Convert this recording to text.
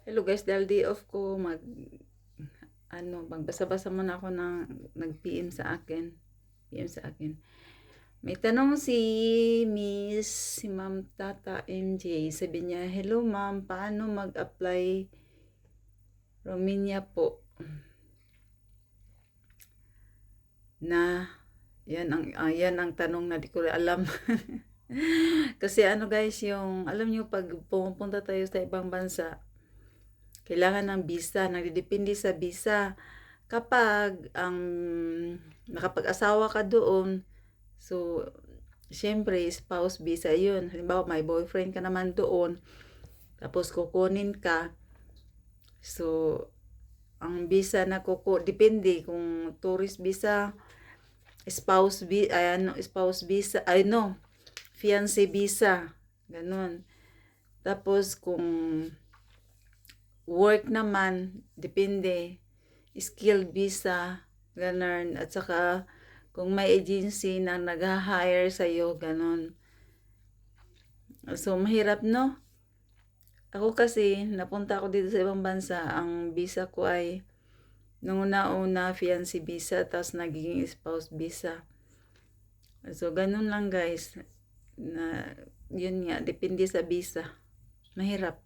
Hello guys, dahil day off ko, magbasa-basa muna ako ng nag-PM sa akin. PM sa akin. May tanong si Ma'am Tata MJ. Sabi niya, hello ma'am, paano mag-apply Romania po? Na, yan ang tanong na di ko alam. Kasi guys, alam nyo, pag pumunta tayo sa ibang bansa, kailangan ng visa, nagdidepende sa visa. Kapag nakapag-asawa ka doon, so, syempre, spouse visa yun. Halimbawa, may boyfriend ka naman doon, tapos kukunin ka. So, ang visa na depende kung tourist visa, spouse visa, fiancé visa, ganun. Tapos, kung work naman, depende, skilled visa, ganun. At saka, kung may agency na nag-hire sa'yo, ganun. So, mahirap, no? Ako kasi, napunta ako dito sa ibang bansa, ang visa ko ay, nung una fiancé visa, tapos nagiging spouse visa. So, ganun lang guys. Yun nga, depende sa visa. Mahirap.